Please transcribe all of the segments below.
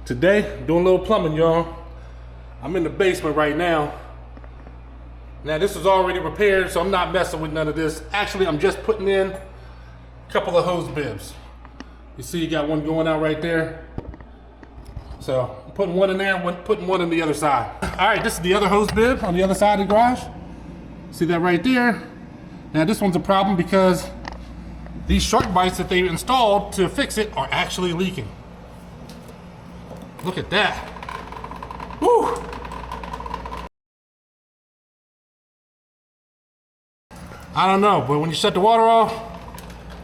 Today, doing a little plumbing, y'all. I'm in the basement right now. Now this is already repaired, so I'm not messing with none of this. Actually, I'm just putting in a couple of hose bibs. You see you got one going out right there. So I'm putting one in there, putting one on the other side. All right, this is the other hose bib on the other side of the garage. See that right there? Now this one's a problem because these shark bites that they installed to fix it are actually leaking. Look at that. Woo! I don't know, but when you shut the water off,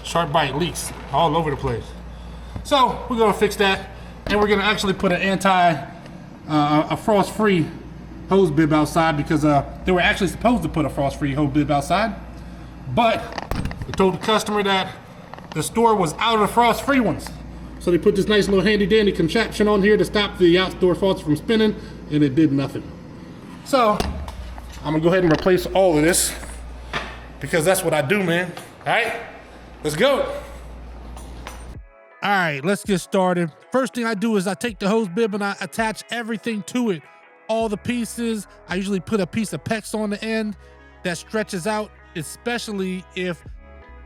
shark bite leaks all over the place. So we're gonna fix that, and we're gonna actually put an a frost-free hose bib outside because they were actually supposed to put a frost-free hose bib outside, but they told the customer that the store was out of the frost-free ones. So they put this nice little handy-dandy contraption on here to stop the outdoor faucets from spinning, and it did nothing. So I'm gonna go ahead and replace all of this because that's what I do, man. All right, let's go. All right, let's get started. First thing I do is I take the hose bib and I attach everything to it. All the pieces. I usually put a piece of PEX on the end that stretches out, especially if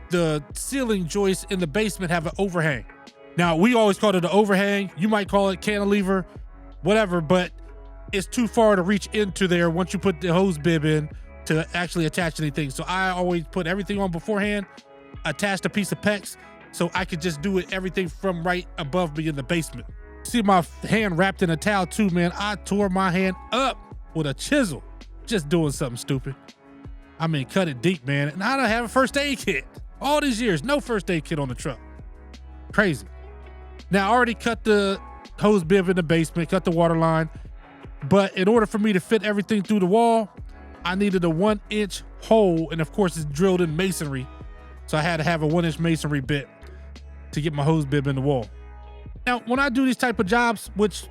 the ceiling joists in the basement have an overhang. Now, we always call it an overhang. You might call it cantilever, whatever, but it's too far to reach into there once you put the hose bib in to actually attach anything. So I always put everything on beforehand, attach a piece of PEX, so I could just do everything from right above me in the basement. See my hand wrapped in a towel too, man. I tore my hand up with a chisel, just doing something stupid. I mean, cut it deep, man. And I don't have a first aid kit. All these years, no first aid kit on the truck. Crazy. Now, I already cut the hose bib in the basement, cut the water line, but in order for me to fit everything through the wall, I needed a 1-inch hole, and of course it's drilled in masonry, so I had to have a 1-inch masonry bit to get my hose bib in the wall. Now, when I do these type of jobs, which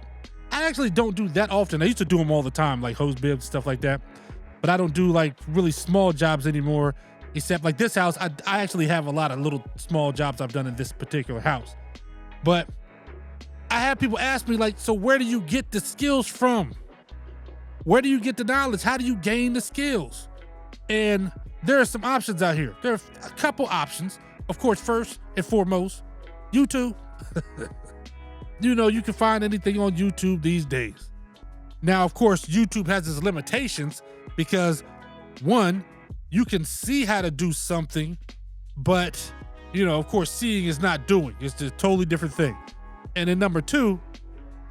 I actually don't do that often, I used to do them all the time, like hose bibs, stuff like that, but I don't do like really small jobs anymore, except like this house, I actually have a lot of little small jobs I've done in this particular house. But I have people ask me like, so where do you get the skills from? Where do you get the knowledge? How do you gain the skills? And there are some options out here. There are a couple options. Of course, first and foremost, YouTube. You know, you can find anything on YouTube these days. Now, of course, YouTube has its limitations because one, you can see how to do something, but you know, of course, seeing is not doing. It's a totally different thing. And then number two,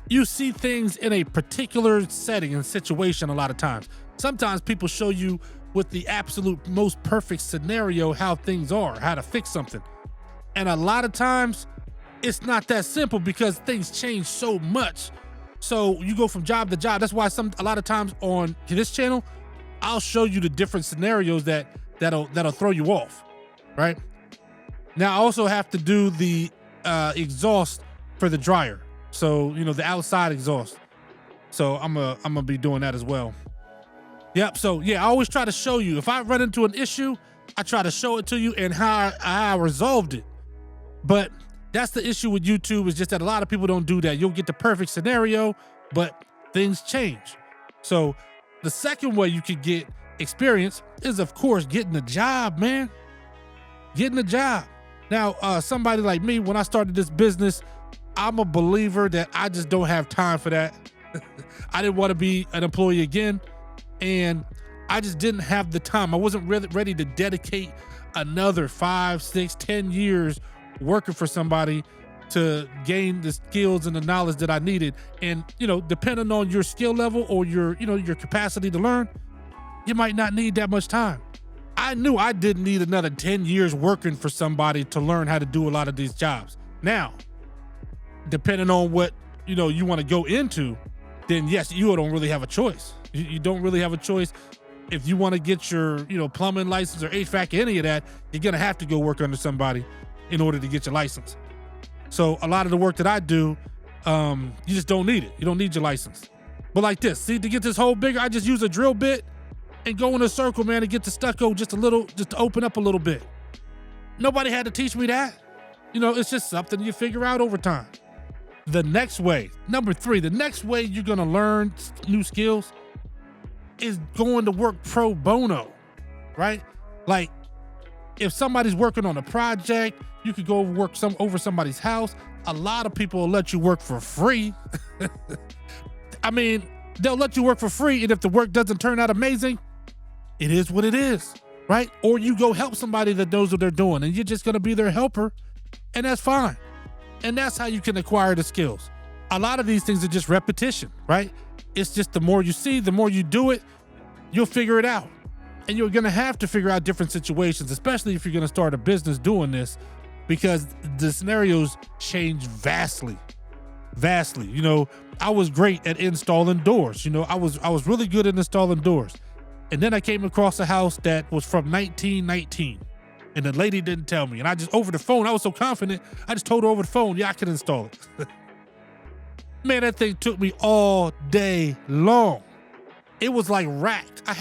you see things in a particular setting and situation a lot of times. Sometimes people show you with the absolute most perfect scenario how things are, how to fix something. And a lot of times, it's not that simple because things change so much. So you go from job to job. That's why a lot of times on this channel, I'll show you the different scenarios that'll throw you off, right? Now I also have to do the exhaust for the dryer. So, you know, the outside exhaust. So I'm gonna be doing that as well. Yep, so yeah, I always try to show you. If I run into an issue, I try to show it to you and how I resolved it. But that's the issue with YouTube, is just that a lot of people don't do that. You'll get the perfect scenario, but things change. So the second way you could get experience is, of course, getting a job, man. Getting a job. Now, somebody like me, when I started this business, I'm a believer that I just don't have time for that. I didn't want to be an employee again, and I just didn't have the time. I wasn't really ready to dedicate another 5, 6, 10 years working for somebody to gain the skills and the knowledge that I needed. And, you know, depending on your skill level or your capacity to learn, you might not need that much time. I knew I didn't need another 10 years working for somebody to learn how to do a lot of these jobs. Now, depending on what, you want to go into, then yes, you don't really have a choice. You don't really have a choice. If you want to get your, plumbing license or HVAC, any of that, you're going to have to go work under somebody in order to get your license. So a lot of the work that I do, you just don't need it. You don't need your license. But like this, see, to get this hole bigger, I just use a drill bit and go in a circle, man, and get the stucco just to open up a little bit. Nobody had to teach me that. It's just something you figure out over time. The next way, number 3, the next way you're gonna learn new skills is going to work pro bono, right? Like if somebody's working on a project, you could go work over somebody's house. A lot of people will let you work for free. I mean, they'll let you work for free, and if the work doesn't turn out amazing, it is what it is, right? Or you go help somebody that knows what they're doing, and you're just gonna be their helper, and that's fine. And that's how you can acquire the skills. A lot of these things are just repetition, right? It's just the more you see, the more you do it, you'll figure it out. And you're gonna have to figure out different situations, especially if you're gonna start a business doing this, because the scenarios change vastly. You know, I was great at installing doors. You know, I was really good at installing doors. And then I came across a house that was from 1919. And the lady didn't tell me. And I just, over the phone, I was so confident, I just told her over the phone, yeah, I can install it. Man, that thing took me all day long. It was like racked. I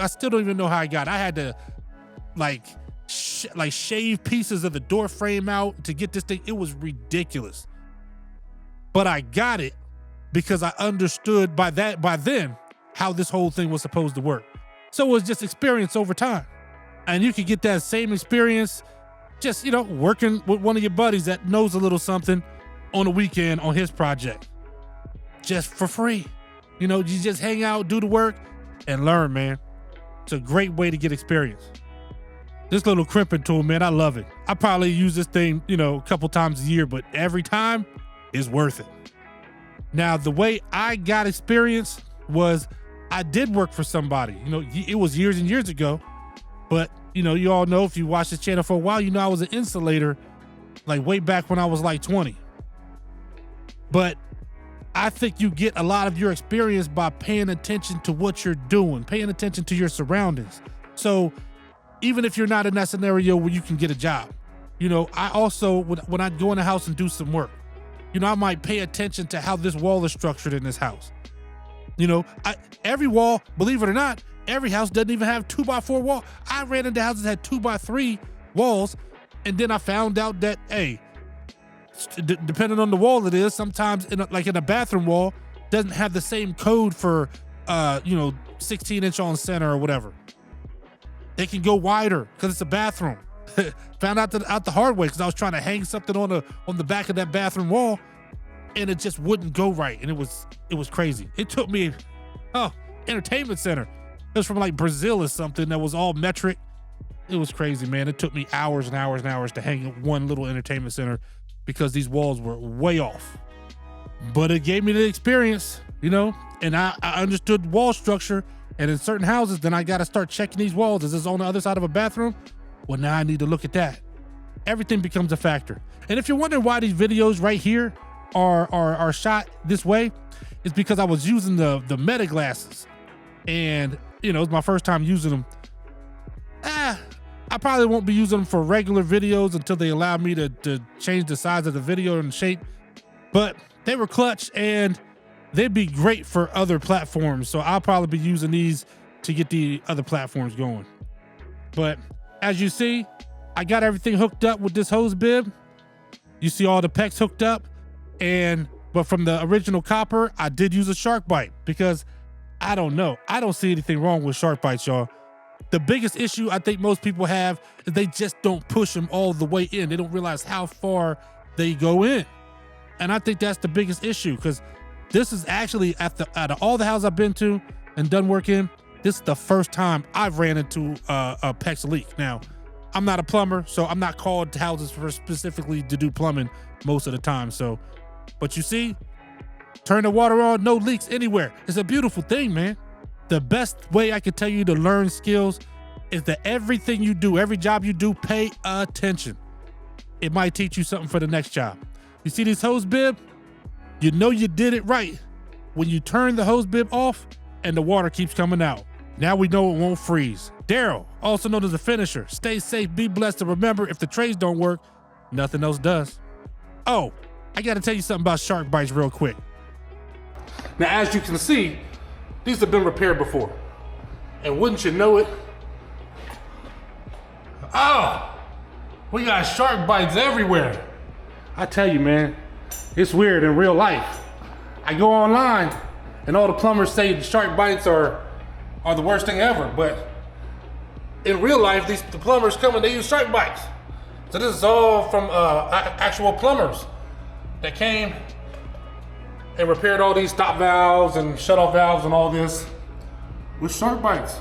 still don't even know how I got it. I had to like shave pieces of the door frame out to get this thing. It was ridiculous. But I got it because I understood by then how this whole thing was supposed to work. So it was just experience over time. And you can get that same experience just, you know, working with one of your buddies that knows a little something on a weekend on his project, just for free. You know, you just hang out, do the work, and learn, man. It's a great way to get experience. This little crimping tool, man, I love it. I probably use this thing, you know, a couple times a year, but every time is worth it. Now, the way I got experience was I did work for somebody. You know, it was years and years ago, but you know, you all know if you watch this channel for a while, you know I was an insulator like way back when I was like 20. But I think you get a lot of your experience by paying attention to what you're doing, paying attention to your surroundings. So even if you're not in that scenario where you can get a job, you know, I also, when I go in the house and do some work, you know, I might pay attention to how this wall is structured in this house. You know, every wall, believe it or not, every house doesn't even have 2x4 wall. I ran into houses that had 2x3 walls, and then I found out that, hey, depending on the wall it is, sometimes in a bathroom wall doesn't have the same code for, 16-inch on center or whatever. They can go wider because it's a bathroom. Found out the hard way because I was trying to hang something on the back of that bathroom wall, and it just wouldn't go right, and it was crazy. It took me, entertainment center. It was from like Brazil or something that was all metric. It was crazy, man. It took me hours and hours and hours to hang one little entertainment center because these walls were way off. But it gave me the experience, you know, and I understood wall structure. And in certain houses, then I got to start checking these walls. Is this on the other side of a bathroom? Well, now I need to look at that. Everything becomes a factor. And if you're wondering why these videos right here are shot this way, it's because I was using the meta glasses. And, you know, it's my first time using them. I probably won't be using them for regular videos until they allow me to change the size of the video and shape. But they were clutch, and they'd be great for other platforms. So I'll probably be using these to get the other platforms going. But as you see, I got everything hooked up with this hose bib. You see all the pecs hooked up. But from the original copper, I did use a shark bite because I don't know. I don't see anything wrong with shark bites, y'all. The biggest issue I think most people have is they just don't push them all the way in. They don't realize how far they go in. And I think that's the biggest issue, because this is actually, out of all the houses I've been to and done work in, this is the first time I've ran into a PEX leak. Now, I'm not a plumber, so I'm not called to houses specifically to do plumbing most of the time. So, but you see, turn the water on, no leaks anywhere. It's a beautiful thing, man. The best way I can tell you to learn skills is that everything you do, every job you do, pay attention. It might teach you something for the next job. You see this hose bib? You know you did it right when you turn the hose bib off and the water keeps coming out. Now we know it won't freeze. Daryl, also known as the finisher. Stay safe, be blessed, and remember, if the trays don't work, nothing else does. Oh, I gotta tell you something about shark bites real quick. Now, as you can see, these have been repaired before. And wouldn't you know it? Oh, we got shark bites everywhere. I tell you, man, It's weird in real life. I go online and all the plumbers say the shark bites are the worst thing ever, but in real life, the plumbers come and they use shark bites. So this is all from actual plumbers that came and repaired all these stop valves and shut off valves and all this with shark bites.